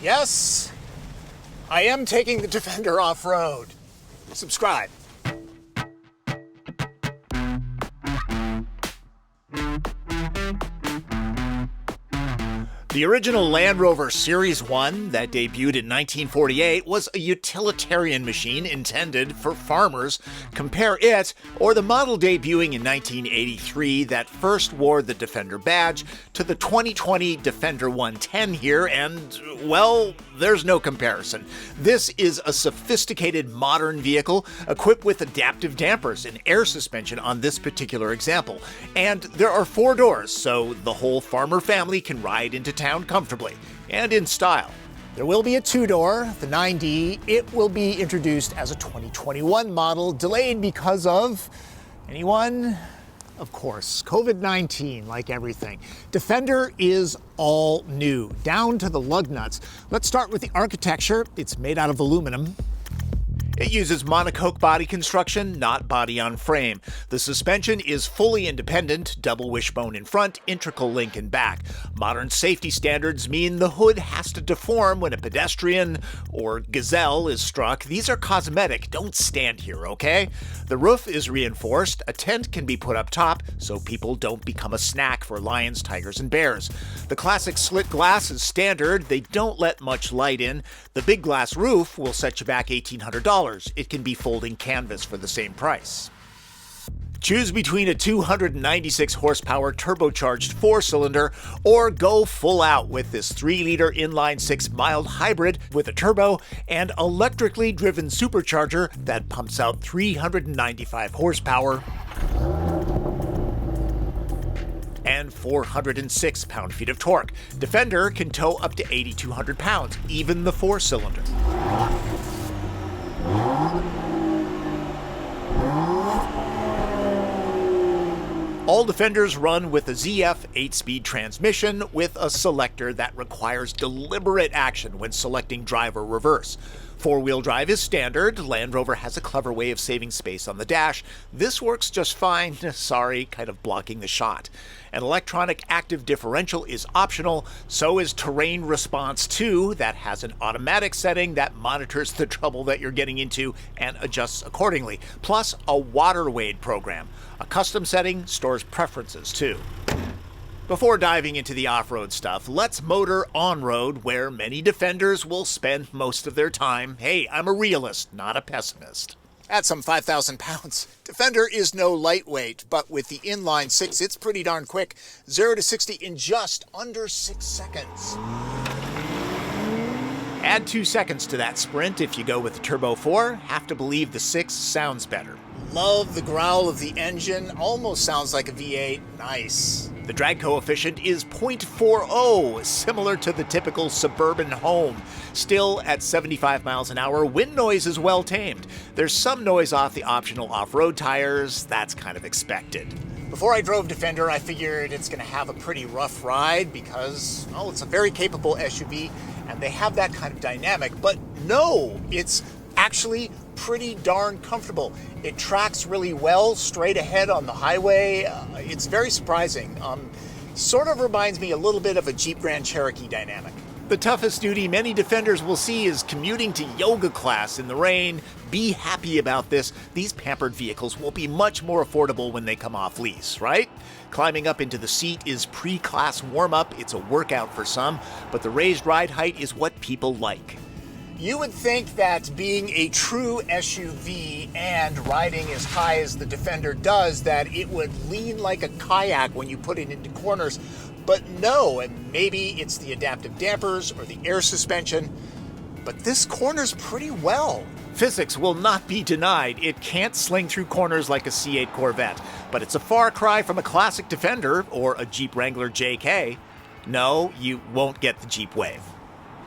Yes, I am taking the Defender off-road. Subscribe. The original Land Rover Series 1 that debuted in 1948 was a utilitarian machine intended for farmers. Compare it, or the model debuting in 1983 that first wore the Defender badge, to the 2020 Defender 110 here, and, well, there's no comparison. This is a sophisticated modern vehicle equipped with adaptive dampers and air suspension on this particular example. And there are 4 doors, so the whole farmer family can ride into town comfortably and in style. There will be a 2-door, the 9D. It will be introduced as a 2021 model, delayed because of anyone? Of course, COVID-19, like everything. Defender is all new, down to the lug nuts. Let's start with the architecture. It's made out of aluminum. It uses monocoque body construction, not body on frame. The suspension is fully independent, double wishbone in front, integral link in back. Modern safety standards mean the hood has to deform when a pedestrian or gazelle is struck. These are cosmetic, don't stand here, okay? The roof is reinforced, a tent can be put up top so people don't become a snack for lions, tigers, and bears. The classic slit glass is standard, they don't let much light in. The big glass roof will set you back $1,800. It can be folding canvas for the same price. Choose between a 296 horsepower turbocharged 4-cylinder or go full out with this 3-liter inline-6 mild hybrid with a turbo and electrically driven supercharger that pumps out 395 horsepower and 406 pound-feet of torque. Defender can tow up to 8,200 pounds, even the 4-cylinder. All Defenders run with a ZF 8-speed transmission with a selector that requires deliberate action when selecting drive or reverse. 4-wheel drive is standard. Land Rover has a clever way of saving space on the dash. This works just fine. Sorry, kind of blocking the shot. An electronic active differential is optional, so is terrain response 2 that has an automatic setting that monitors the trouble that you're getting into and adjusts accordingly, plus a water wade program. A custom setting stores preferences too. Before diving into the off-road stuff, let's motor on-road where many Defenders will spend most of their time. Hey, I'm a realist, not a pessimist. At some 5,000 pounds, Defender is no lightweight, but with the inline-6, it's pretty darn quick. 0 to 60 in just under 6 seconds. Add 2 seconds to that sprint if you go with the Turbo 4. Have to believe the 6 sounds better. Love the growl of the engine. Almost sounds like a V8. Nice. The drag coefficient is 0.40, similar to the typical suburban home. Still, at 75 miles an hour, wind noise is well tamed. There's some noise off the optional off-road tires. That's kind of expected. Before I drove Defender, I figured it's going to have a pretty rough ride because, well, it's a very capable SUV and they have that kind of dynamic. But no, it's actually pretty darn comfortable. It tracks really well straight ahead on the highway. It's very surprising. Sort of reminds me a little bit of a Jeep Grand Cherokee dynamic. The toughest duty many Defenders will see is commuting to yoga class in the rain. Be happy about this. These pampered vehicles will be much more affordable when they come off lease, right? Climbing up into the seat is pre-class warm-up. It's a workout for some, but the raised ride height is what people like. You would think that being a true SUV and riding as high as the Defender does, that it would lean like a kayak when you put it into corners. But no, and maybe it's the adaptive dampers or the air suspension, but this corners pretty well. Physics will not be denied. It can't sling through corners like a C8 Corvette, but it's a far cry from a classic Defender or a Jeep Wrangler JK. No, you won't get the Jeep Wave.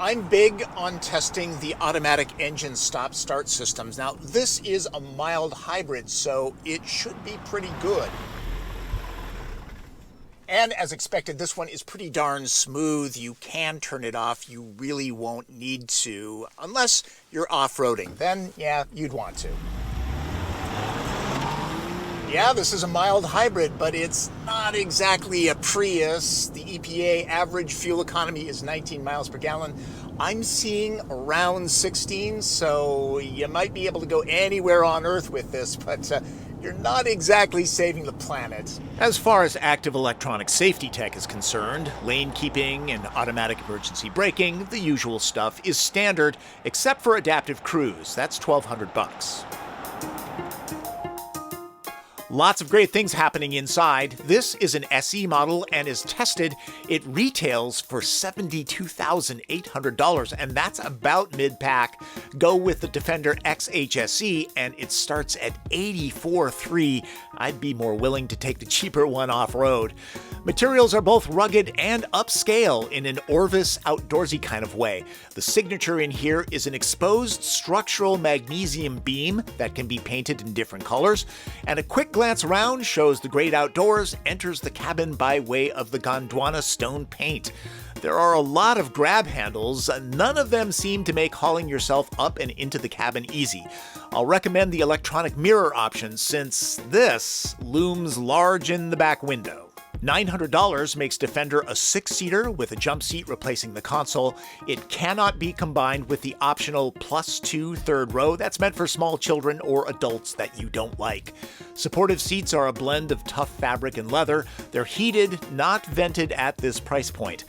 I'm big on testing the automatic engine stop-start systems. Now, this is a mild hybrid, so it should be pretty good. And as expected, this one is pretty darn smooth. You can turn it off. You really won't need to, unless you're off-roading. Then, yeah, you'd want to. Yeah, this is a mild hybrid, but it's not exactly a Prius. The EPA average fuel economy is 19 miles per gallon. I'm seeing around 16, so you might be able to go anywhere on Earth with this, but you're not exactly saving the planet. As far as active electronic safety tech is concerned, lane keeping and automatic emergency braking, the usual stuff, is standard, except for adaptive cruise. That's $1,200. Lots of great things happening inside. This is an SE model and is tested. It retails for $72,800, and that's about mid-pack. Go with the Defender XHSE, and it starts at $84,300. I'd be more willing to take the cheaper one off-road. Materials are both rugged and upscale in an Orvis outdoorsy kind of way. The signature in here is an exposed structural magnesium beam that can be painted in different colors, and a quick glance around shows the great outdoors enters the cabin by way of the Gondwana stone paint. There are a lot of grab handles, none of them seem to make hauling yourself up and into the cabin easy. I'll recommend the electronic mirror option since this looms large in the back window. $900 makes Defender a 6-seater with a jump seat replacing the console. It cannot be combined with the optional +2 third row that's meant for small children or adults that you don't like. Supportive seats are a blend of tough fabric and leather. They're heated, not vented at this price point.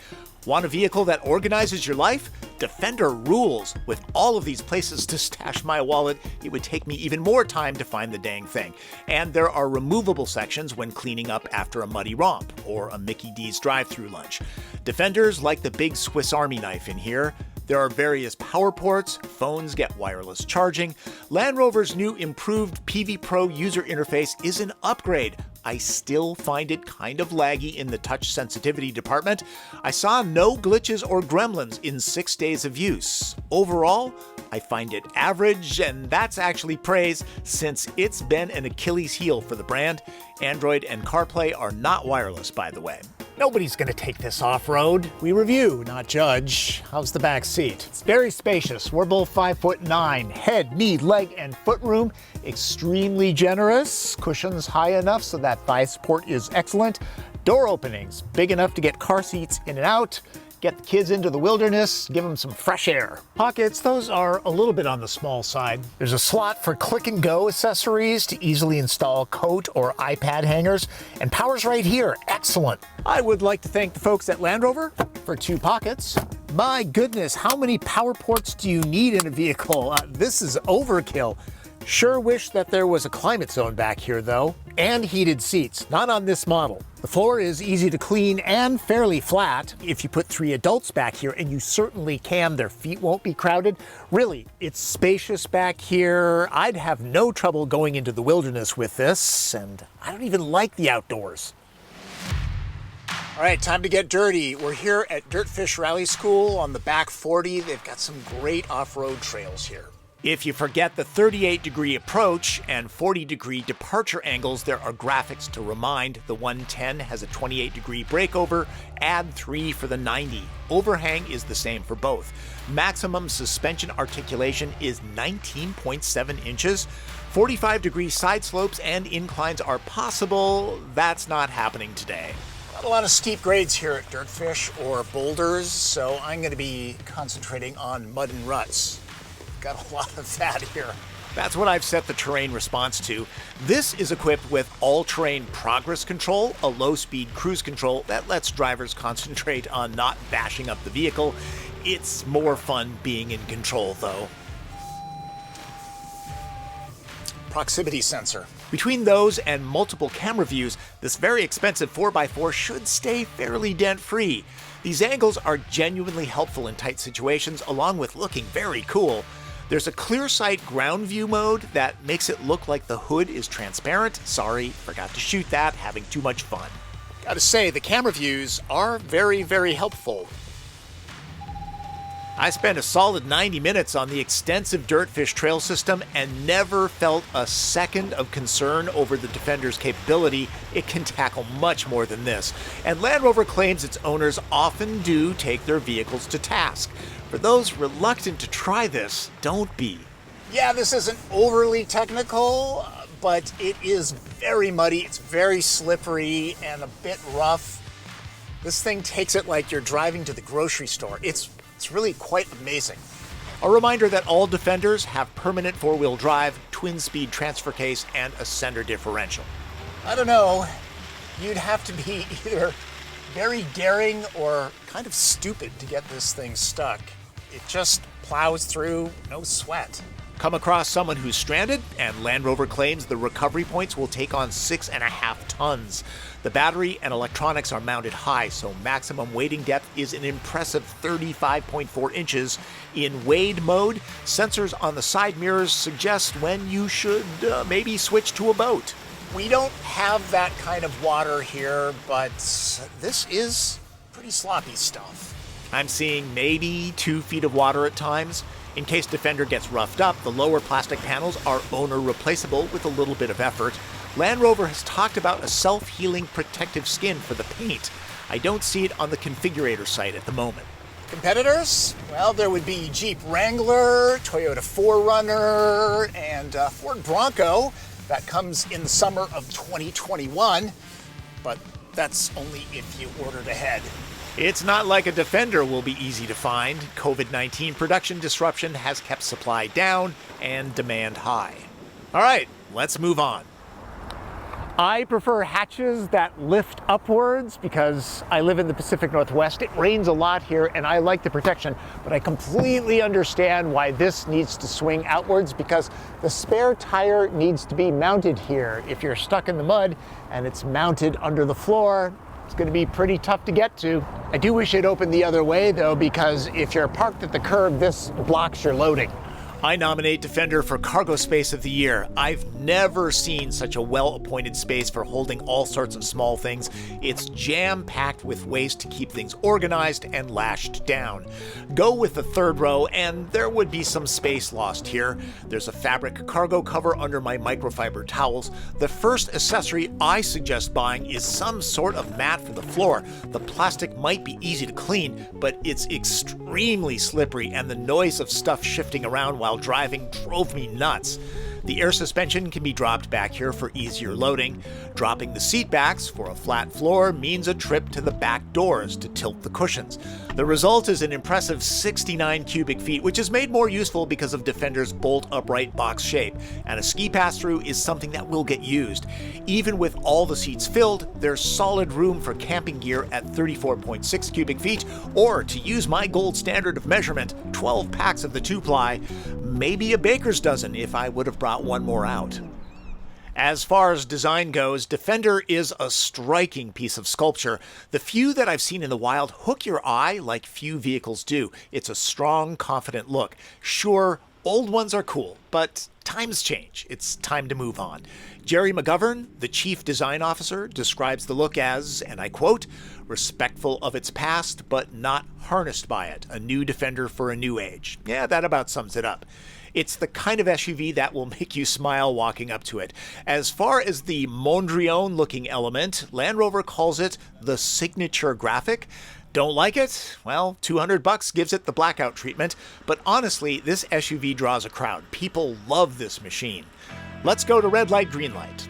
Want a vehicle that organizes your life? Defender rules. With all of these places to stash my wallet, it would take me even more time to find the dang thing. And there are removable sections when cleaning up after a muddy romp or a Mickey D's drive-thru lunch. Defender's like the big Swiss Army knife in here. There are various power ports, phones get wireless charging. Land Rover's new improved PV Pro user interface is an upgrade. I still find it kind of laggy in the touch sensitivity department. I saw no glitches or gremlins in 6 days of use. Overall, I find it average, and that's actually praise since it's been an Achilles heel for the brand. Android and CarPlay are not wireless, by the way. Nobody's gonna take this off-road. We review, not judge. How's the back seat? It's very spacious. We're both 5'9". Head, knee, leg, and foot room extremely generous. Cushions high enough so that thigh support is excellent. Door openings big enough to get car seats in and out. Get the kids into the wilderness, give them some fresh air. Pockets, those are a little bit on the small side. There's a slot for click and go accessories to easily install coat or iPad hangers, and power's right here, excellent. I would like to thank the folks at Land Rover for 2 pockets. My goodness, how many power ports do you need in a vehicle? This is overkill. Sure wish that there was a climate zone back here though, and heated seats, not on this model. The floor is easy to clean and fairly flat. If you put 3 adults back here, and you certainly can, their feet won't be crowded. Really, it's spacious back here. I'd have no trouble going into the wilderness with this, and I don't even like the outdoors. All right, time to get dirty. We're here at DirtFish Rally School on the back 40. They've got some great off-road trails here. If you forget the 38-degree approach and 40-degree departure angles, there are graphics to remind. The 110 has a 28-degree breakover, add 3 for the 90. Overhang is the same for both. Maximum suspension articulation is 19.7 inches. 45-degree side slopes and inclines are possible. That's not happening today. Not a lot of steep grades here at DirtFish or boulders, so I'm going to be concentrating on mud and ruts. Got a lot of that here. That's what I've set the terrain response to. This is equipped with all-terrain progress control, a low-speed cruise control that lets drivers concentrate on not bashing up the vehicle. It's more fun being in control, though. Proximity sensor. Between those and multiple camera views, this very expensive 4x4 should stay fairly dent-free. These angles are genuinely helpful in tight situations, along with looking very cool. There's a clear sight ground view mode that makes it look like the hood is transparent. Sorry, forgot to shoot that, having too much fun. Gotta say, the camera views are very, very helpful. I spent a solid 90 minutes on the extensive DirtFish trail system and never felt a second of concern over the Defender's capability. It can tackle much more than this. And Land Rover claims its owners often do take their vehicles to task. For those reluctant to try this, don't be. Yeah, this isn't overly technical, but it is very muddy, it's very slippery and a bit rough. This thing takes it like you're driving to the grocery store. It's really quite amazing. A reminder that all Defenders have permanent four-wheel drive, twin-speed transfer case, and a center differential. I don't know, you'd have to be either very daring or kind of stupid to get this thing stuck. It just plows through, no sweat. Come across someone who's stranded, and Land Rover claims the recovery points will take on 6.5 tons. The battery and electronics are mounted high, so maximum wading depth is an impressive 35.4 inches. In wade mode, sensors on the side mirrors suggest when you should maybe switch to a boat. We don't have that kind of water here, but this is pretty sloppy stuff. I'm seeing maybe 2 feet of water at times. In case Defender gets roughed up, the lower plastic panels are owner replaceable with a little bit of effort. Land Rover has talked about a self-healing protective skin for the paint. I don't see it on the configurator site at the moment. Competitors? Well, there would be Jeep Wrangler, Toyota 4Runner, and Ford Bronco. That comes in the summer of 2021, but that's only if you ordered ahead. It's not like a Defender will be easy to find. COVID-19 production disruption has kept supply down and demand high. All right, let's move on. I prefer hatches that lift upwards because I live in the Pacific Northwest. It rains a lot here and I like the protection, but I completely understand why this needs to swing outwards because the spare tire needs to be mounted here. If you're stuck in the mud and it's mounted under the floor, it's going to be pretty tough to get to. I do wish it opened the other way though, because if you're parked at the curb, this blocks your loading. I nominate Defender for Cargo Space of the Year. I've never seen such a well-appointed space for holding all sorts of small things. It's jam-packed with ways to keep things organized and lashed down. Go with the third row, and there would be some space lost here. There's a fabric cargo cover under my microfiber towels. The first accessory I suggest buying is some sort of mat for the floor. The plastic might be easy to clean, but it's extremely slippery, and the noise of stuff shifting around while driving drove me nuts. The air suspension can be dropped back here for easier loading. Dropping the seat backs for a flat floor means a trip to the back doors to tilt the cushions. The result is an impressive 69 cubic feet, which is made more useful because of Defender's bolt upright box shape, and a ski pass-through is something that will get used. Even with all the seats filled, there's solid room for camping gear at 34.6 cubic feet, or to use my gold standard of measurement, 12 packs of the 2-ply, maybe a baker's dozen if I would have brought one more out. As far as design goes, Defender is a striking piece of sculpture. The few that I've seen in the wild hook your eye like few vehicles do. It's a strong, confident look. Sure, old ones are cool, but times change. It's time to move on. Jerry McGovern, the chief design officer, describes the look as, and I quote, respectful of its past, but not harnessed by it. A new Defender for a new age. Yeah, that about sums it up. It's the kind of SUV that will make you smile walking up to it. As far as the Mondrian-looking element, Land Rover calls it the signature graphic. Don't like it? Well, $200 gives it the blackout treatment. But honestly, this SUV draws a crowd. People love this machine. Let's go to red light, green light.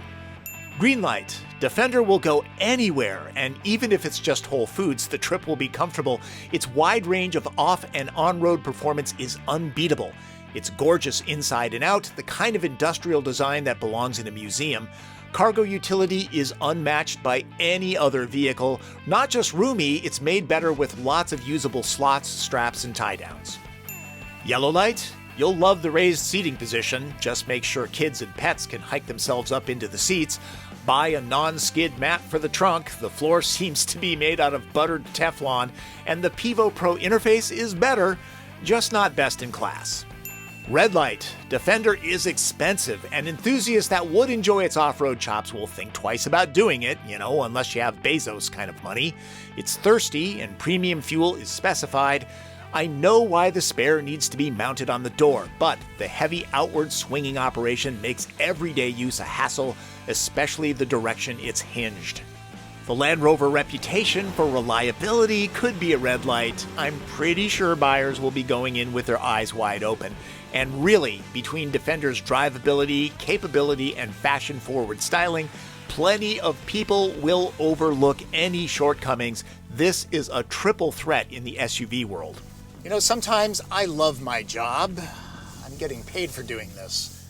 Green light. Defender will go anywhere, and even if it's just Whole Foods, the trip will be comfortable. Its wide range of off and on-road performance is unbeatable. It's gorgeous inside and out, the kind of industrial design that belongs in a museum. Cargo utility is unmatched by any other vehicle. Not just roomy, it's made better with lots of usable slots, straps, and tie-downs. Yellow light? You'll love the raised seating position. Just make sure kids and pets can hike themselves up into the seats. Buy a non-skid mat for the trunk. The floor seems to be made out of buttered Teflon, and the Pivo Pro interface is better, just not best in class. Red light. Defender is expensive, and enthusiasts that would enjoy its off-road chops will think twice about doing it, unless you have Bezos kind of money. It's thirsty, and premium fuel is specified. I know why the spare needs to be mounted on the door, but the heavy outward swinging operation makes everyday use a hassle, especially the direction it's hinged. The Land Rover reputation for reliability could be a red light. I'm pretty sure buyers will be going in with their eyes wide open. And really, between Defender's drivability, capability, and fashion-forward styling, plenty of people will overlook any shortcomings. This is a triple threat in the SUV world. You know, sometimes I love my job. I'm getting paid for doing this.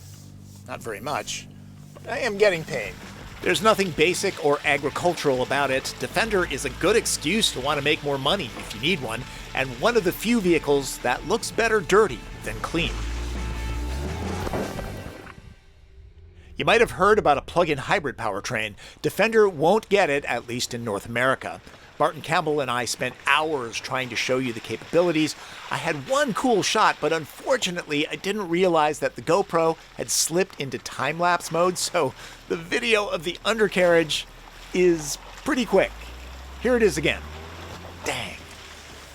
Not very much, but I am getting paid. There's nothing basic or agricultural about it. Defender is a good excuse to want to make more money if you need one, and one of the few vehicles that looks better dirty than clean. You might have heard about a plug-in hybrid powertrain. Defender won't get it, at least in North America. Martin Campbell and I spent hours trying to show you the capabilities. I had one cool shot, but unfortunately, I didn't realize that the GoPro had slipped into time-lapse mode, so the video of the undercarriage is pretty quick. Here it is again. Dang.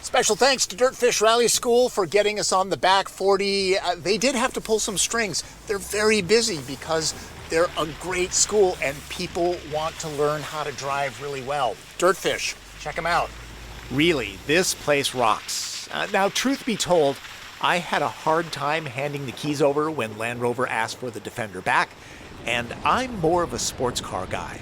Special thanks to DirtFish Rally School for getting us on the back 40. They did have to pull some strings. They're very busy because they're a great school and people want to learn how to drive really well. DirtFish. Check them out. Really, this place rocks. Now, truth be told, I had a hard time handing the keys over when Land Rover asked for the Defender back, and I'm more of a sports car guy.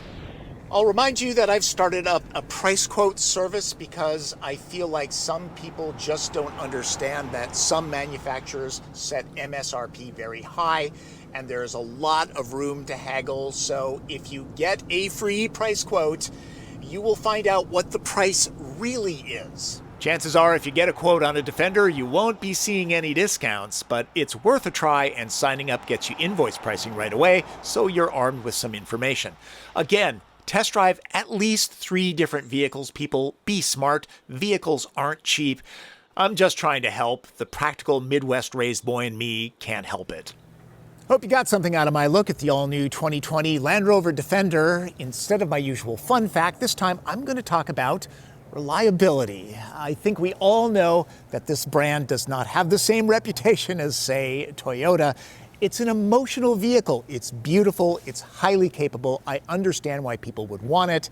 I'll remind you that I've started up a price quote service because I feel like some people just don't understand that some manufacturers set MSRP very high, and there's a lot of room to haggle. So if you get a free price quote, you will find out what the price really is. Chances are if you get a quote on a Defender, you won't be seeing any discounts, but it's worth a try, and signing up gets you invoice pricing right away, so you're armed with some information. Again, test drive at least 3 different vehicles, people. Be smart. Vehicles aren't cheap. I'm just trying to help. The practical Midwest-raised boy in me can't help it. Hope you got something out of my look at the all-new 2020 Land Rover Defender. Instead of my usual fun fact, this time I'm going to talk about reliability. I think we all know that this brand does not have the same reputation as, say, Toyota. It's an emotional vehicle. It's beautiful. It's highly capable. I understand why people would want it.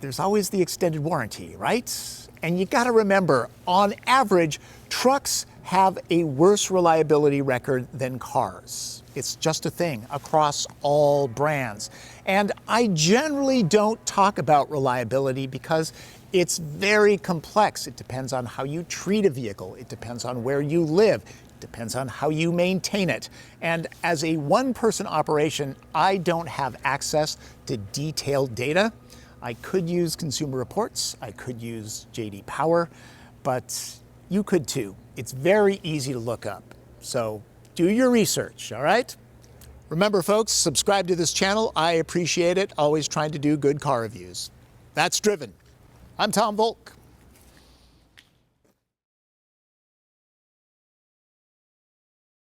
There's always the extended warranty, right? And you got to remember, on average, trucks have a worse reliability record than cars. It's just a thing across all brands. And I generally don't talk about reliability because it's very complex. It depends on how you treat a vehicle. It depends on where you live. It depends on how you maintain it. And as a one-person operation, I don't have access to detailed data. I could use Consumer Reports. I could use J.D. Power, but you could too. It's very easy to look up. So do your research, all right? Remember, folks, subscribe to this channel. I appreciate it. Always trying to do good car reviews. That's Driven. I'm Tom Voelk.